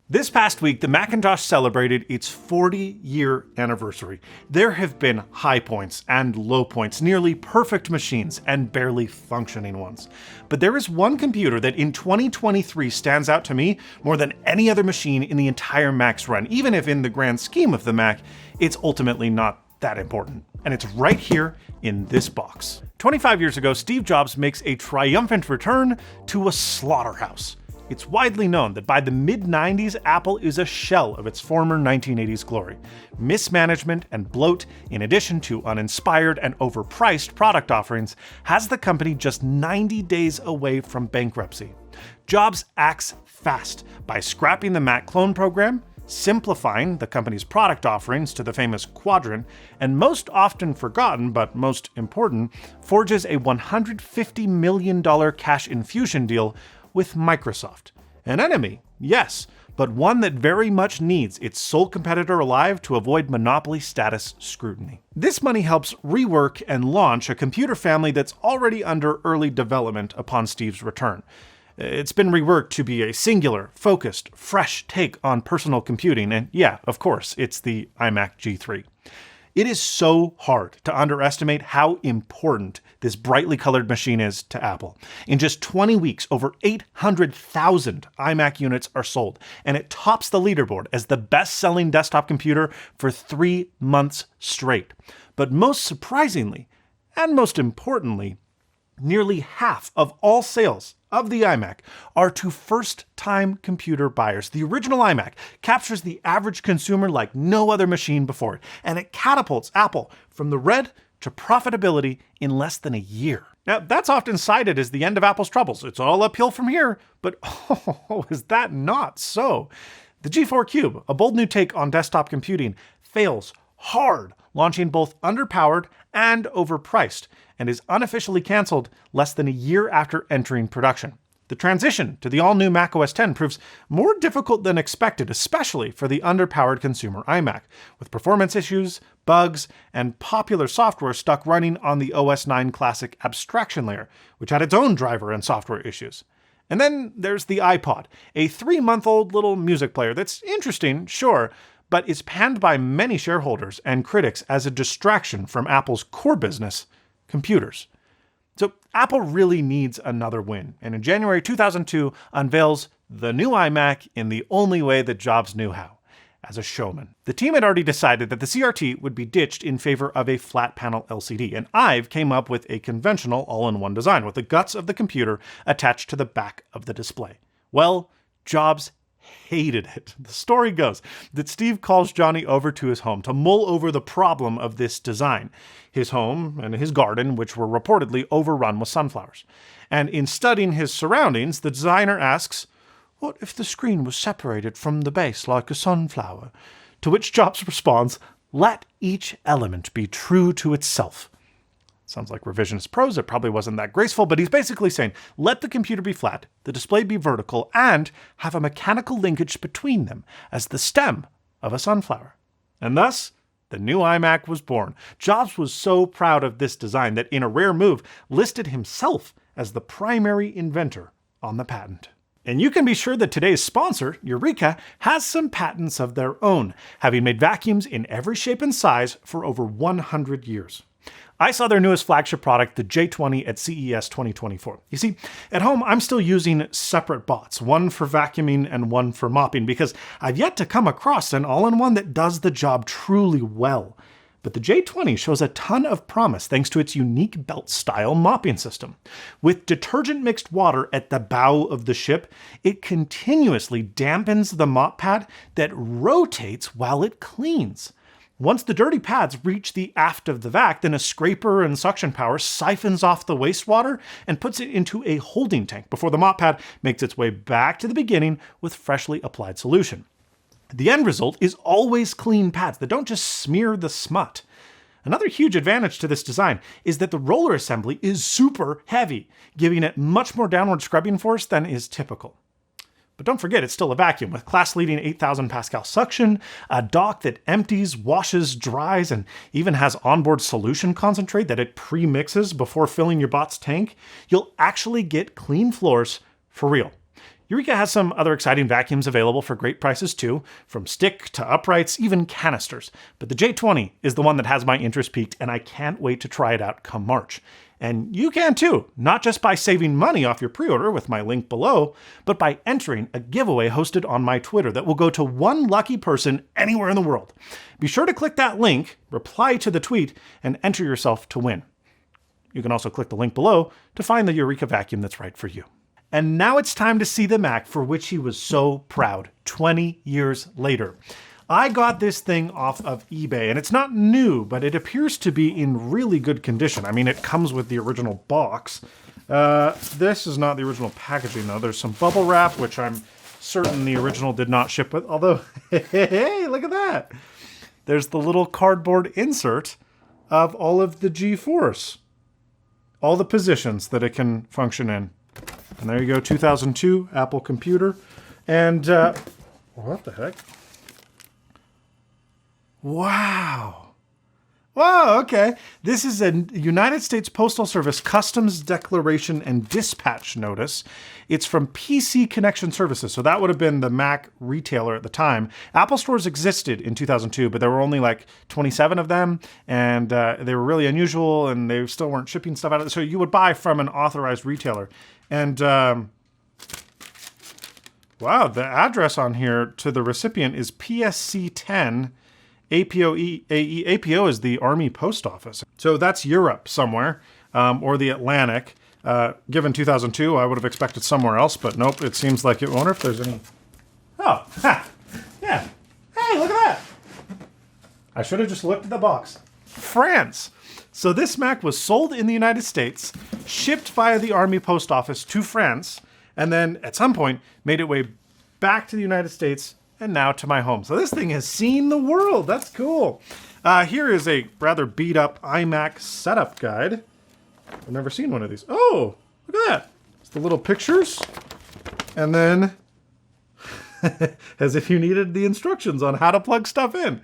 This past week, the Macintosh celebrated its 40-year anniversary. There have been high points and low points, nearly perfect machines and barely functioning ones. But there is one computer that in 2023 stands out to me more than any other machine in the entire Mac's run, even if in the grand scheme of the Mac, it's ultimately not that important. And it's right here in this box. 25 years ago, Steve Jobs makes a triumphant return to a slaughterhouse. It's widely known that by the mid-90s, Apple is a shell of its former 1980s glory. Mismanagement and bloat, in addition to uninspired and overpriced product offerings, has the company just 90 days away from bankruptcy. Jobs acts fast by scrapping the Mac clone program, simplifying the company's product offerings to the famous quadrant, and most often forgotten, but most important, forges a $150 million cash infusion deal with Microsoft. An enemy, yes, but one that very much needs its sole competitor alive to avoid monopoly status scrutiny. This money helps rework and launch a computer family that's already under early development upon Steve's return. It's been reworked to be a singular, focused, fresh take on personal computing, and yeah, of course, it's the iMac G3. It is so hard to underestimate how important this brightly colored machine is to Apple. In just 20 weeks, over 800,000 iMac units are sold, and it tops the leaderboard as the best-selling desktop computer for 3 months straight. But most surprisingly, and most importantly, nearly half of all sales of the iMac are to first-time computer buyers. The original iMac captures the average consumer like no other machine before it, and it catapults Apple from the red to profitability in less than a year. Now, that's often cited as the end of Apple's troubles. It's all uphill from here, but oh, is that not so? The G4 Cube, a bold new take on desktop computing, fails hard, launching both underpowered and overpriced, and is unofficially canceled less than a year after entering production. The transition to the all-new macOS 10 proves more difficult than expected, especially for the underpowered consumer iMac, with performance issues, bugs, and popular software stuck running on the OS 9 Classic abstraction layer, which had its own driver and software issues. And then there's the iPod, a 3-month-old little music player that's interesting, sure, but is panned by many shareholders and critics as a distraction from Apple's core business, computers. So Apple really needs another win, and in January 2002 unveils the new iMac in the only way that Jobs knew how, as a showman. The team had already decided that the CRT would be ditched in favor of a flat panel LCD, and Ive came up with a conventional all-in-one design with the guts of the computer attached to the back of the display. Well, Jobs hated it. The story goes that Steve calls Johnny over to his home to mull over the problem of this design, his home and his garden, which were reportedly overrun with sunflowers. And in studying his surroundings, the designer asks, "What if the screen was separated from the base like a sunflower?" To which Jobs responds, "Let each element be true to itself." Sounds like revisionist prose. It probably wasn't that graceful, but he's basically saying, let the computer be flat, the display be vertical, and have a mechanical linkage between them as the stem of a sunflower. And thus, the new iMac was born. Jobs was so proud of this design that in a rare move, listed himself as the primary inventor on the patent. And you can be sure that today's sponsor, Eureka, has some patents of their own, having made vacuums in every shape and size for over 100 years. I saw their newest flagship product, the J20, at CES 2024. You see, at home, I'm still using separate bots, one for vacuuming and one for mopping, because I've yet to come across an all-in-one that does the job truly well. But the J20 shows a ton of promise thanks to its unique belt-style mopping system. With detergent-mixed water at the bow of the ship, it continuously dampens the mop pad that rotates while it cleans. Once the dirty pads reach the aft of the vac, then a scraper and suction power siphons off the wastewater and puts it into a holding tank before the mop pad makes its way back to the beginning with freshly applied solution. The end result is always clean pads that don't just smear the smut. Another huge advantage to this design is that the roller assembly is super heavy, giving it much more downward scrubbing force than is typical. But don't forget, it's still a vacuum with class-leading 8,000 Pascal suction, a dock that empties, washes, dries, and even has onboard solution concentrate that it pre-mixes before filling your bot's tank. You'll actually get clean floors for real. Eureka has some other exciting vacuums available for great prices too, from stick to uprights, even canisters. But the J20 is the one that has my interest peaked, and I can't wait to try it out come March. And you can too, not just by saving money off your pre-order with my link below, but by entering a giveaway hosted on my Twitter that will go to one lucky person anywhere in the world. Be sure to click that link, reply to the tweet, and enter yourself to win. You can also click the link below to find the Eureka vacuum that's right for you. And now it's time to see the Mac for which he was so proud 20 years later. I got this thing off of eBay, and it's not new, but it appears to be in really good condition. I mean, it comes with the original box. This is not the original packaging, though. There's some bubble wrap, which I'm certain the original did not ship with, although, hey, look at that. There's the little cardboard insert of all of the G-force, all the positions that it can function in. And there you go, 2002 Apple computer. And what the heck? Wow. Whoa, okay. This is a United States Postal Service Customs Declaration and Dispatch Notice. It's from PC Connection Services, so that would have been the Mac retailer at the time. Apple stores existed in 2002, but there were only like 27 of them, and they were really unusual, and they still weren't shipping stuff out of it. So you would buy from an authorized retailer. And wow, the address on here to the recipient is PSC 10. APO is the Army Post Office. So that's Europe somewhere, or the Atlantic. Given 2002, I would have expected somewhere else, but nope, it seems like it. I wonder if there's any... Oh, ha! Yeah. Hey, look at that! I should have just looked at the box. France! So this Mac was sold in the United States, shipped via the Army Post Office to France, and then at some point made its way back to the United States and now to my home. So this thing has seen the world. That's cool. Here is a rather beat up iMac setup guide. I've never seen one of these. Oh, look at that. It's the little pictures. And then, as if you needed the instructions on how to plug stuff in.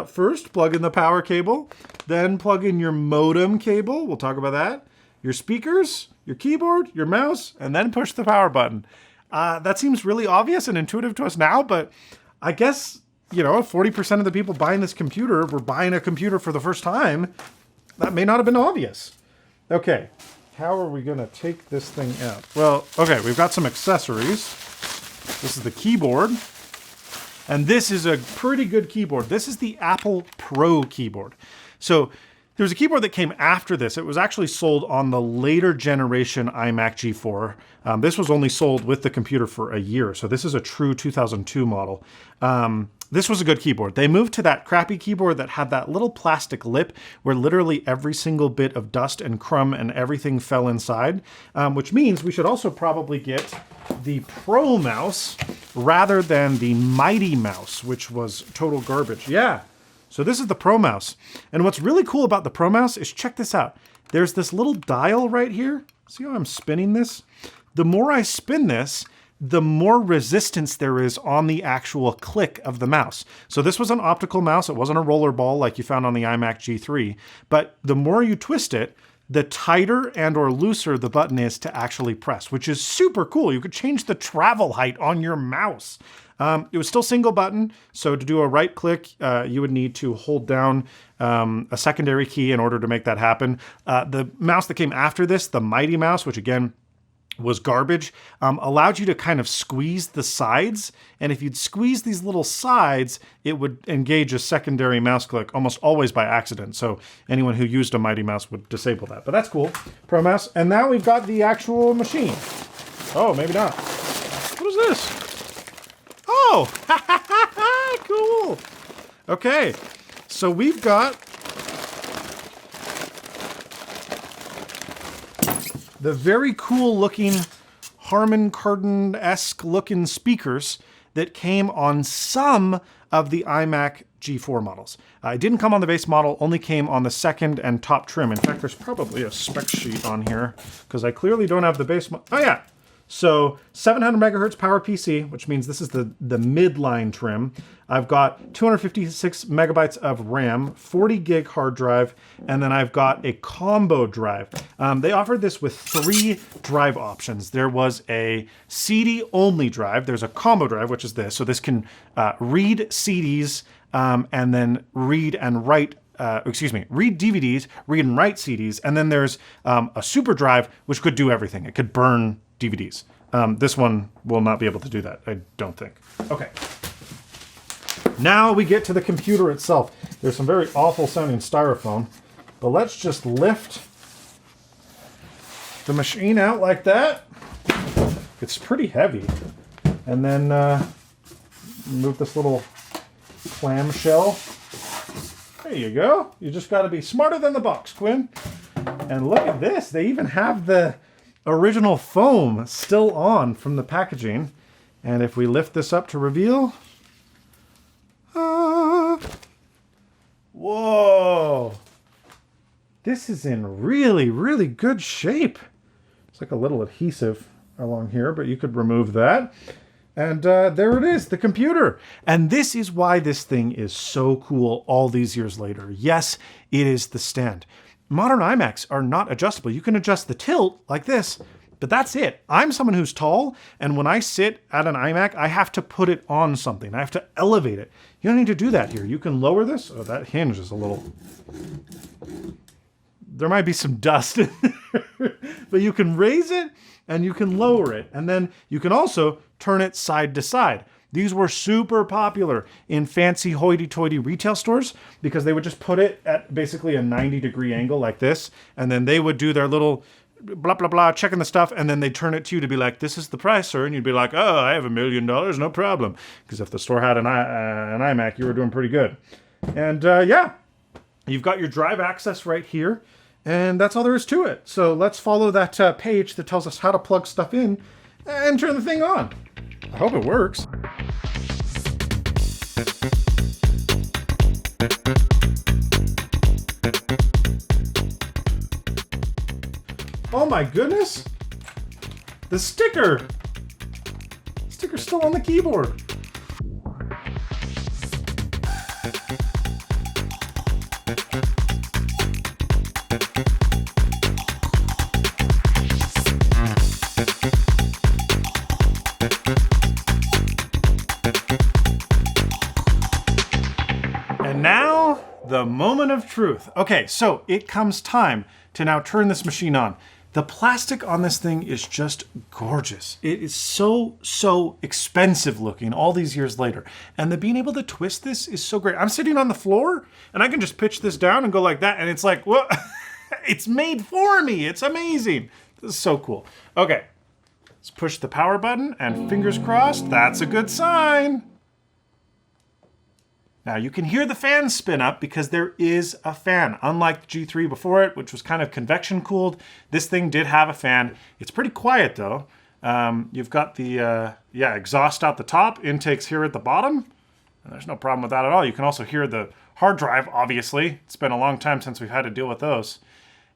First, plug in the power cable. Then plug in your modem cable. We'll talk about that. Your speakers, your keyboard, your mouse, and then push the power button. That seems really obvious and intuitive to us now, but I guess, you know, if 40% of the people buying this computer were buying a computer for the first time, that may not have been obvious. Okay, how are we going to take this thing out? Well, okay, we've got some accessories. This is the keyboard, and this is a pretty good keyboard. This is the Apple Pro keyboard. So there's a keyboard that came after this. It was actually sold on the later generation iMac G4. This was only sold with the computer for a year, so this is a true 2002 model. This was a good keyboard. They moved to that crappy keyboard that had that little plastic lip where literally every single bit of dust and crumb and everything fell inside, which means we should also probably get the Pro mouse rather than the Mighty Mouse, which was total garbage. Yeah. So this is the Pro mouse. And what's really cool about the Pro mouse is, check this out. There's this little dial right here. See how I'm spinning this? The more I spin this, the more resistance there is on the actual click of the mouse. So this was an optical mouse. It wasn't a roller ball like you found on the iMac G3. But the more you twist it, the tighter and or looser the button is to actually press, which is super cool. You could change the travel height on your mouse. It was still single button, so to do a right click, you would need to hold down a secondary key in order to make that happen. The mouse that came after this, the Mighty Mouse, which again was garbage, allowed you to kind of squeeze the sides, and if you'd squeeze these little sides, it would engage a secondary mouse click almost always by accident, so anyone who used a Mighty Mouse would disable that. But that's cool. Pro mouse. And now we've got the actual machine. Oh, maybe not. What is this? Oh, cool. Okay, so we've got the very cool looking Harman Kardon-esque looking speakers that came on some of the iMac G4 models. It didn't come on the base model, only came on the second and top trim. In fact, there's probably a spec sheet on here because I clearly don't have the base model. Oh yeah. So 700 megahertz power PC, which means this is the midline trim. I've got 256 megabytes of RAM, 40 gig hard drive, and then I've got a combo drive. They offered this with 3 drive options. There was a CD only drive. There's a combo drive, which is this. So this can read CDs and then read and write read DVDs, read and write CDs, and then there's a super drive, which could do everything. It could burn DVDs. This one will not be able to do that, I don't think. Okay. Now we get to the computer itself. There's some very awful sounding styrofoam, but let's just lift the machine out like that. It's pretty heavy. And then move this little clamshell. There you go. You just got to be smarter than the box, Quinn. And look at this. They even have the original foam still on from the packaging. And if we lift this up to reveal... whoa! This is in really, really good shape. It's like a little adhesive along here, but you could remove that. And there it is, the computer. And this is why this thing is so cool all these years later. Yes, it is the stand. Modern iMacs are not adjustable. You can adjust the tilt like this, but that's it. I'm someone who's tall, and when I sit at an iMac, I have to put it on something. I have to elevate it. You don't need to do that here. You can lower this. Oh, that hinge is a little... There might be some dust in there, but you can raise it and you can lower it. And then you can also turn it side to side. These were super popular in fancy hoity-toity retail stores because they would just put it at basically a 90-degree angle like this, and then they would do their little blah, blah, blah, checking the stuff, and then they'd turn it to you to be like, this is the price, sir, and you'd be like, oh, I have $1 million, no problem. Because if the store had an iMac, you were doing pretty good. And yeah, you've got your drive access right here, and that's all there is to it. So let's follow that page that tells us how to plug stuff in and turn the thing on. I hope it works. Oh my goodness! The sticker! Sticker's still on the keyboard. And now, the moment of truth. Okay, so it comes time to now turn this machine on. The plastic on this thing is just gorgeous. It is so expensive looking all these years later. And being able to twist this is so great. I'm sitting on the floor and I can just pitch this down and go like that. And it's like, well, it's made for me. It's amazing. This is so cool. Okay, let's push the power button and fingers crossed, that's a good sign. Now you can hear the fan spin up because there is a fan. Unlike the G3 before it, which was kind of convection cooled, this thing did have a fan. It's pretty quiet though. You've got the exhaust out the top, intakes here at the bottom. And there's no problem with that at all. You can also hear the hard drive, obviously. It's been a long time since we've had to deal with those.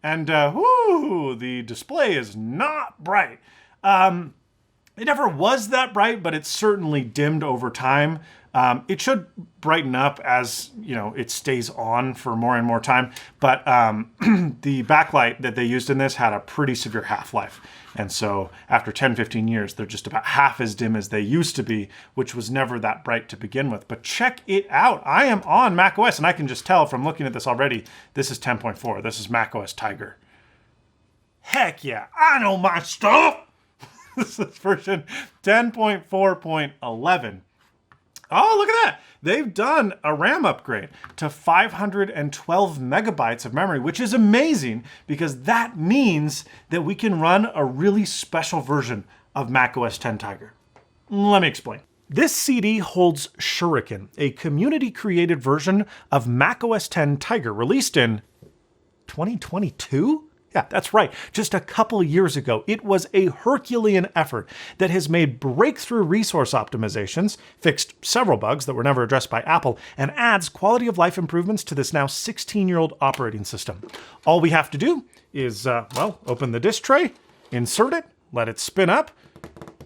And the display is not bright. It never was that bright, but it's certainly dimmed over time. It should brighten up as, you know, it stays on for more and more time. But the backlight that they used in this had a pretty severe half-life. And so after 10, 15 years, they're just about half as dim as they used to be, which was never that bright to begin with. But check it out. I am on macOS, and I can just tell from looking at this already, this is 10.4. This is macOS Tiger. Heck yeah, I know my stuff! This is version 10.4.11. Oh, look at that. They've done a RAM upgrade to 512 megabytes of memory, which is amazing because that means that we can run a really special version of macOS 10 Tiger. Let me explain. This CD holds Shuriken, a community-created version of macOS 10 Tiger released in 2022? Yeah, that's right. Just a couple years ago, it was a Herculean effort that has made breakthrough resource optimizations, fixed several bugs that were never addressed by Apple, and adds quality of life improvements to this now 16-year-old operating system. All we have to do is, open the disk tray, insert it, let it spin up,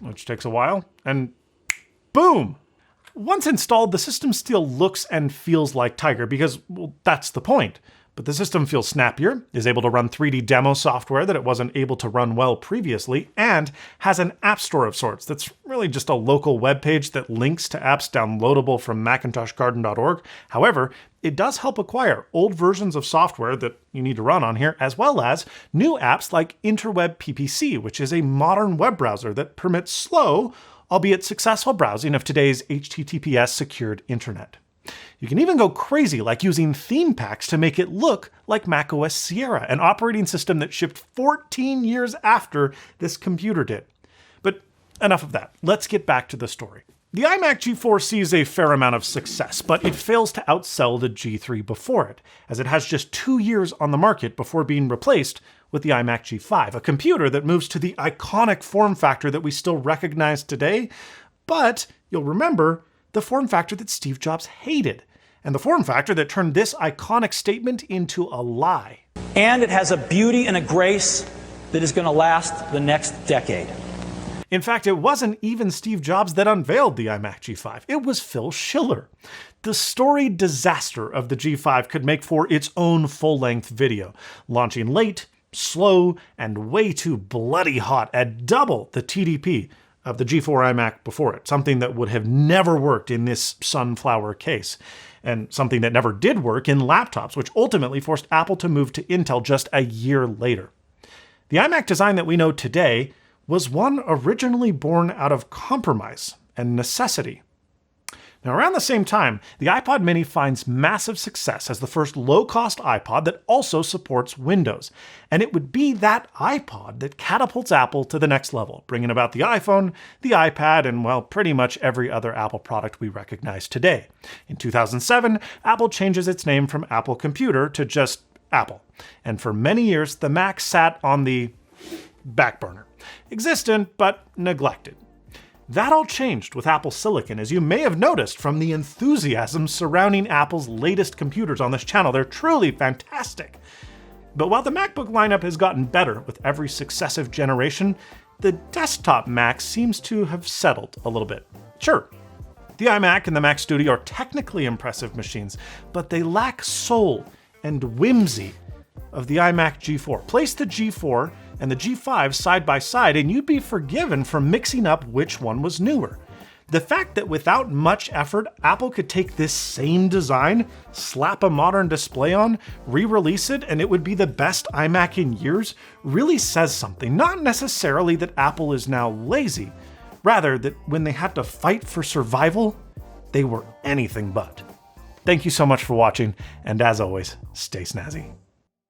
which takes a while, and boom! Once installed, the system still looks and feels like Tiger because, well, that's the point. But the system feels snappier, is able to run 3D demo software that it wasn't able to run well previously, and has an app store of sorts that's really just a local web page that links to apps downloadable from macintoshgarden.org. However, it does help acquire old versions of software that you need to run on here, as well as new apps like Interweb PPC, which is a modern web browser that permits slow, albeit successful browsing of today's HTTPS secured internet. You can even go crazy, like using theme packs to make it look like macOS Sierra, an operating system that shipped 14 years after this computer did. But enough of that. Let's get back to the story. The iMac G4 sees a fair amount of success, but it fails to outsell the G3 before it, as it has just 2 years on the market before being replaced with the iMac G5, a computer that moves to the iconic form factor that we still recognize today, but you'll remember the form factor that Steve Jobs hated, and the form factor that turned this iconic statement into a lie. And it has a beauty and a grace that is going to last the next decade. In fact, it wasn't even Steve Jobs that unveiled the iMac G5. It was Phil Schiller. The storied disaster of the G5 could make for its own full-length video, launching late, slow, and way too bloody hot at double the TDP of the G4 iMac before it, something that would have never worked in this sunflower case, and something that never did work in laptops, which ultimately forced Apple to move to Intel just a year later. The iMac design that we know today was one originally born out of compromise and necessity. Now, around the same time, the iPod mini finds massive success as the first low-cost iPod that also supports Windows. And it would be that iPod that catapults Apple to the next level, bringing about the iPhone, the iPad, and, well, pretty much every other Apple product we recognize today. In 2007, Apple changes its name from Apple Computer to just Apple. And for many years, the Mac sat on the back burner. Existent, but neglected. That all changed with Apple Silicon, as you may have noticed from the enthusiasm surrounding Apple's latest computers on this channel. They're truly fantastic. But while the MacBook lineup has gotten better with every successive generation, the desktop Mac seems to have settled a little bit. Sure, the iMac and the Mac Studio are technically impressive machines, but they lack soul and whimsy of the iMac G4. Place the G4 and the G5 side by side, and you'd be forgiven for mixing up which one was newer. The fact that without much effort, Apple could take this same design, slap a modern display on, re-release it, and it would be the best iMac in years, really says something. Not necessarily that Apple is now lazy, rather that when they had to fight for survival, they were anything but. Thank you so much for watching, and as always, stay snazzy.